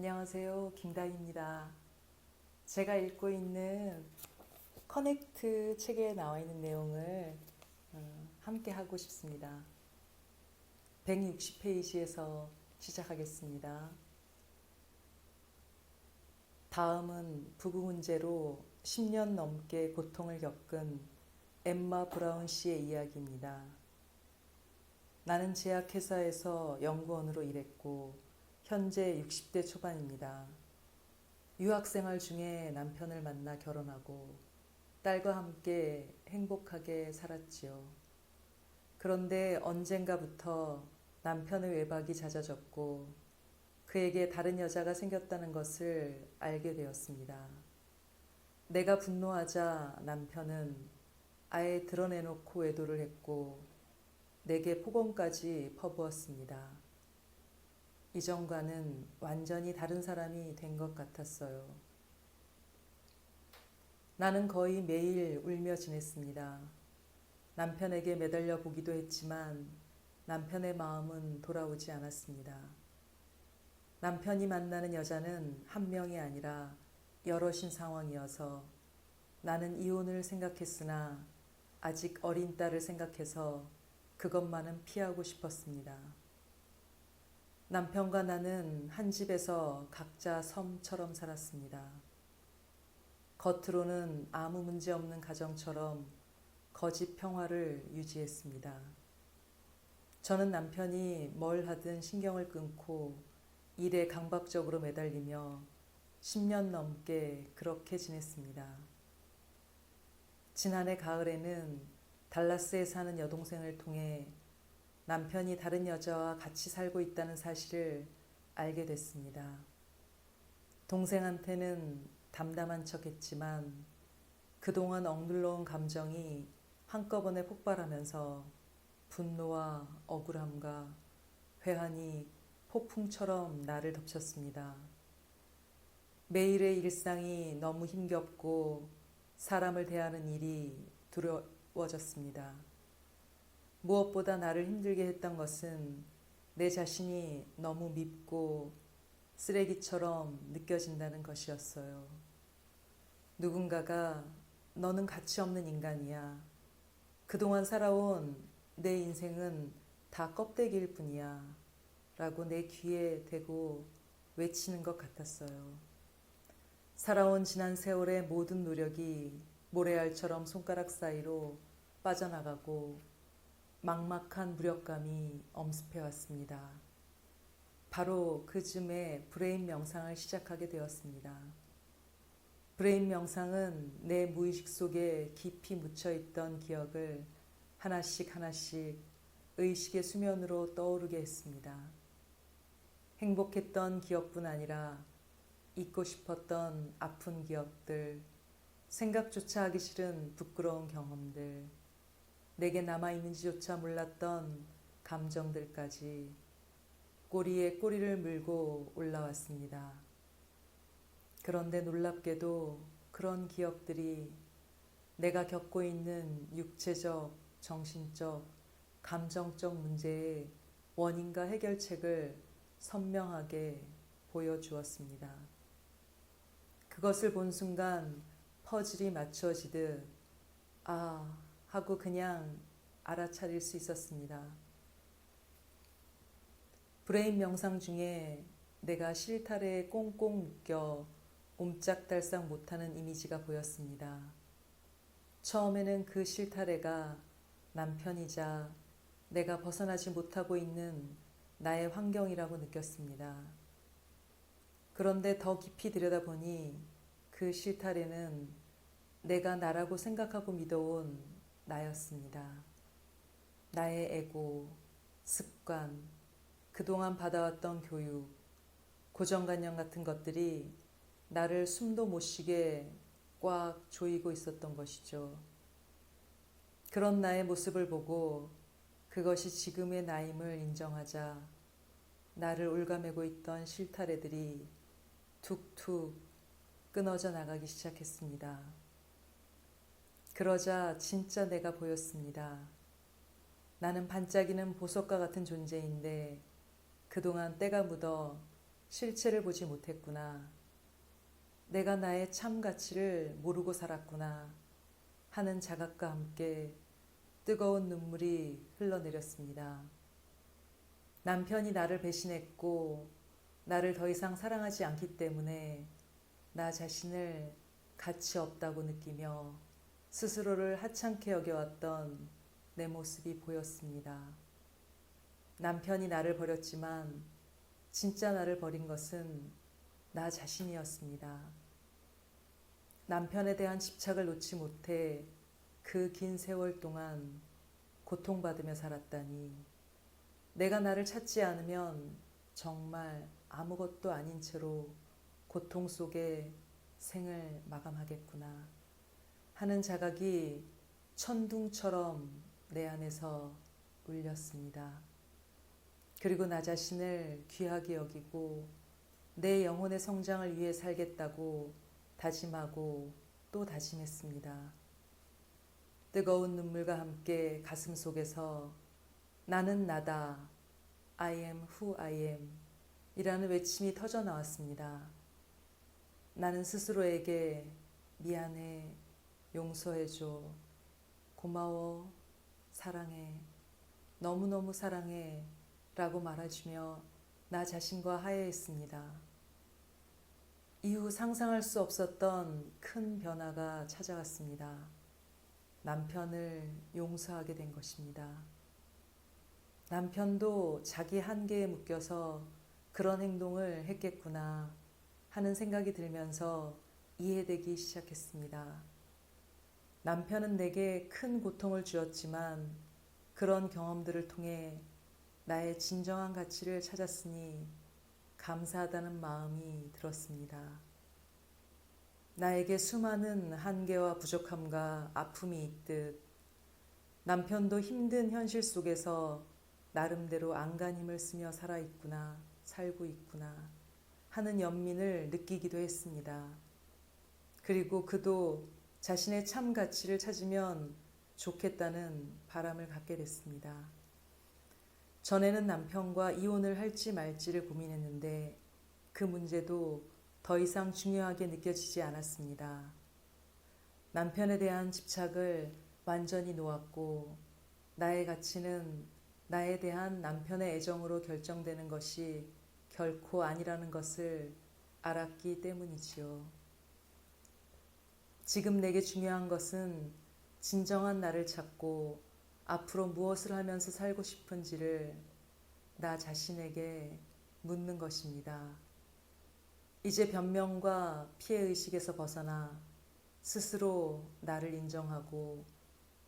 안녕하세요. 김다희입니다. 제가 읽고 있는 커넥트 책에 나와 있는 내용을 함께 하고 싶습니다. 160페이지에서 시작하겠습니다. 다음은 부부 문제로 10년 넘게 고통을 겪은 엠마 브라운 씨의 이야기입니다. 나는 제약회사에서 연구원으로 일했고 현재 60대 초반입니다. 유학생활 중에 남편을 만나 결혼하고 딸과 함께 행복하게 살았지요. 그런데 언젠가부터 남편의 외박이 잦아졌고 그에게 다른 여자가 생겼다는 것을 알게 되었습니다. 내가 분노하자 남편은 아예 드러내놓고 외도를 했고 내게 폭언까지 퍼부었습니다. 이전과는 완전히 다른 사람이 된 것 같았어요. 나는 거의 매일 울며 지냈습니다. 남편에게 매달려 보기도 했지만 남편의 마음은 돌아오지 않았습니다. 남편이 만나는 여자는 한 명이 아니라 여럿인 상황이어서 나는 이혼을 생각했으나 아직 어린 딸을 생각해서 그것만은 피하고 싶었습니다. 남편과 나는 한 집에서 각자 섬처럼 살았습니다. 겉으로는 아무 문제 없는 가정처럼 거짓 평화를 유지했습니다. 저는 남편이 뭘 하든 신경을 끊고 일에 강박적으로 매달리며 10년 넘게 그렇게 지냈습니다. 지난해 가을에는 달라스에 사는 여동생을 통해 남편이 다른 여자와 같이 살고 있다는 사실을 알게 됐습니다. 동생한테는 담담한 척했지만 그동안 억눌러온 감정이 한꺼번에 폭발하면서 분노와 억울함과 회한이 폭풍처럼 나를 덮쳤습니다. 매일의 일상이 너무 힘겹고 사람을 대하는 일이 두려워졌습니다. 무엇보다 나를 힘들게 했던 것은 내 자신이 너무 밉고 쓰레기처럼 느껴진다는 것이었어요. 누군가가 너는 가치 없는 인간이야. 그동안 살아온 내 인생은 다 껍데기일 뿐이야. 라고 내 귀에 대고 외치는 것 같았어요. 살아온 지난 세월의 모든 노력이 모래알처럼 손가락 사이로 빠져나가고 막막한 무력감이 엄습해왔습니다. 바로 그 즈음에 브레인 명상을 시작하게 되었습니다. 브레인 명상은 내 무의식 속에 깊이 묻혀있던 기억을 하나씩 하나씩 의식의 수면으로 떠오르게 했습니다. 행복했던 기억뿐 아니라 잊고 싶었던 아픈 기억들, 생각조차 하기 싫은 부끄러운 경험들, 내게 남아있는지조차 몰랐던 감정들까지 꼬리에 꼬리를 물고 올라왔습니다. 그런데 놀랍게도 그런 기억들이 내가 겪고 있는 육체적, 정신적, 감정적 문제의 원인과 해결책을 선명하게 보여주었습니다. 그것을 본 순간 퍼즐이 맞춰지듯 하고 그냥 알아차릴 수 있었습니다. 브레인 명상 중에 내가 실타래에 꽁꽁 묶여 옴짝달싹 못하는 이미지가 보였습니다. 처음에는 그 실타래가 남편이자 내가 벗어나지 못하고 있는 나의 환경이라고 느꼈습니다. 그런데 더 깊이 들여다보니 그 실타래는 내가 나라고 생각하고 믿어온 나였습니다. 나의 에고, 습관, 그동안 받아왔던 교육, 고정관념 같은 것들이 나를 숨도 못 쉬게 꽉 조이고 있었던 것이죠. 그런 나의 모습을 보고 그것이 지금의 나임을 인정하자 나를 올가매고 있던 실타래들이 툭툭 끊어져 나가기 시작했습니다. 그러자 진짜 내가 보였습니다. 나는 반짝이는 보석과 같은 존재인데 그동안 때가 묻어 실체를 보지 못했구나. 내가 나의 참 가치를 모르고 살았구나 하는 자각과 함께 뜨거운 눈물이 흘러내렸습니다. 남편이 나를 배신했고 나를 더 이상 사랑하지 않기 때문에 나 자신을 가치 없다고 느끼며 스스로를 하찮게 여겨왔던 내 모습이 보였습니다. 남편이 나를 버렸지만 진짜 나를 버린 것은 나 자신이었습니다. 남편에 대한 집착을 놓지 못해 그 긴 세월 동안 고통받으며 살았다니, 내가 나를 찾지 않으면 정말 아무것도 아닌 채로 고통 속에 생을 마감하겠구나 하는 자각이 천둥처럼 내 안에서 울렸습니다. 그리고 나 자신을 귀하게 여기고 내 영혼의 성장을 위해 살겠다고 다짐하고 또 다짐했습니다. 뜨거운 눈물과 함께 가슴 속에서 나는 나다, I am who I am 이라는 외침이 터져 나왔습니다. 나는 스스로에게 미안해, 용서해줘, 고마워, 사랑해, 너무너무 사랑해 라고 말해주며 나 자신과 화해했습니다. 이후 상상할 수 없었던 큰 변화가 찾아왔습니다. 남편을 용서하게 된 것입니다. 남편도 자기 한계에 묶여서 그런 행동을 했겠구나 하는 생각이 들면서 이해되기 시작했습니다. 남편은 내게 큰 고통을 주었지만 그런 경험들을 통해 나의 진정한 가치를 찾았으니 감사하다는 마음이 들었습니다. 나에게 수많은 한계와 부족함과 아픔이 있듯 남편도 힘든 현실 속에서 나름대로 안간힘을 쓰며 살고 있구나 하는 연민을 느끼기도 했습니다. 그리고 그도 자신의 참 가치를 찾으면 좋겠다는 바람을 갖게 됐습니다. 전에는 남편과 이혼을 할지 말지를 고민했는데 그 문제도 더 이상 중요하게 느껴지지 않았습니다. 남편에 대한 집착을 완전히 놓았고 나의 가치는 나에 대한 남편의 애정으로 결정되는 것이 결코 아니라는 것을 알았기 때문이지요. 지금 내게 중요한 것은 진정한 나를 찾고 앞으로 무엇을 하면서 살고 싶은지를 나 자신에게 묻는 것입니다. 이제 변명과 피해의식에서 벗어나 스스로 나를 인정하고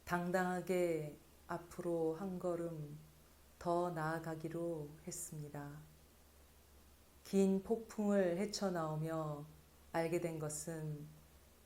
당당하게 앞으로 한 걸음 더 나아가기로 했습니다. 긴 폭풍을 헤쳐나오며 알게 된 것은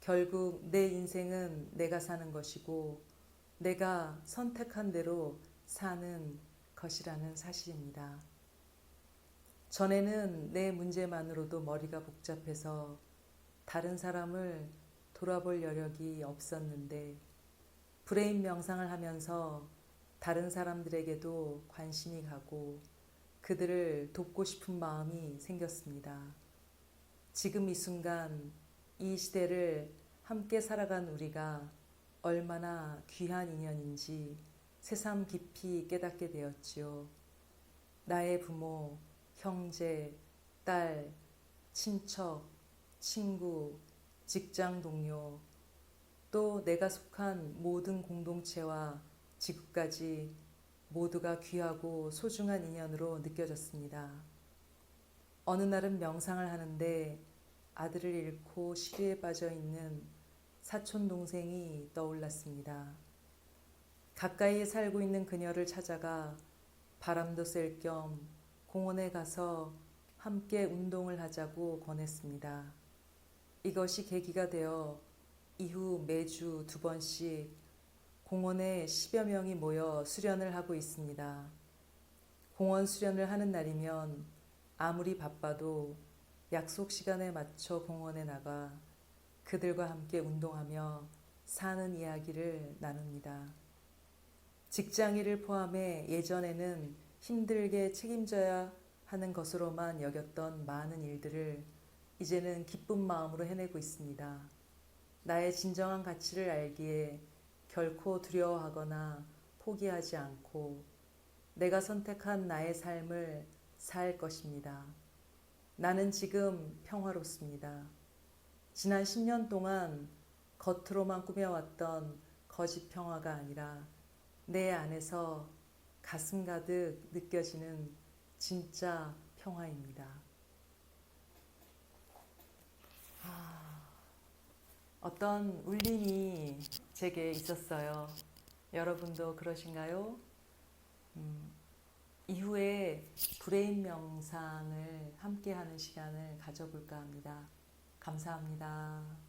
결국 내 인생은 내가 사는 것이고 내가 선택한 대로 사는 것이라는 사실입니다. 전에는 내 문제만으로도 머리가 복잡해서 다른 사람을 돌아볼 여력이 없었는데 브레인 명상을 하면서 다른 사람들에게도 관심이 가고 그들을 돕고 싶은 마음이 생겼습니다. 지금 이 순간 이 시대를 함께 살아간 우리가 얼마나 귀한 인연인지 새삼 깊이 깨닫게 되었지요. 나의 부모, 형제, 딸, 친척, 친구, 직장 동료, 또 내가 속한 모든 공동체와 지구까지 모두가 귀하고 소중한 인연으로 느껴졌습니다. 어느 날은 명상을 하는데 아들을 잃고 시리에 빠져 있는 사촌 동생이 떠올랐습니다. 가까이에 살고 있는 그녀를 찾아가 바람도 쐴 겸 공원에 가서 함께 운동을 하자고 권했습니다. 이것이 계기가 되어 이후 매주 2번씩 공원에 10여 명이 모여 수련을 하고 있습니다. 공원 수련을 하는 날이면 아무리 바빠도 약속 시간에 맞춰 공원에 나가 그들과 함께 운동하며 사는 이야기를 나눕니다. 직장일을 포함해 예전에는 힘들게 책임져야 하는 것으로만 여겼던 많은 일들을 이제는 기쁜 마음으로 해내고 있습니다. 나의 진정한 가치를 알기에 결코 두려워하거나 포기하지 않고 내가 선택한 나의 삶을 살 것입니다. 나는 지금 평화롭습니다. 지난 10년 동안 겉으로만 꾸며왔던 거짓 평화가 아니라 내 안에서 가슴 가득 느껴지는 진짜 평화입니다. 어떤 울림이 제게 있었어요. 여러분도 그러신가요? 이후에 브레인 명상을 함께하는 시간을 가져볼까 합니다. 감사합니다.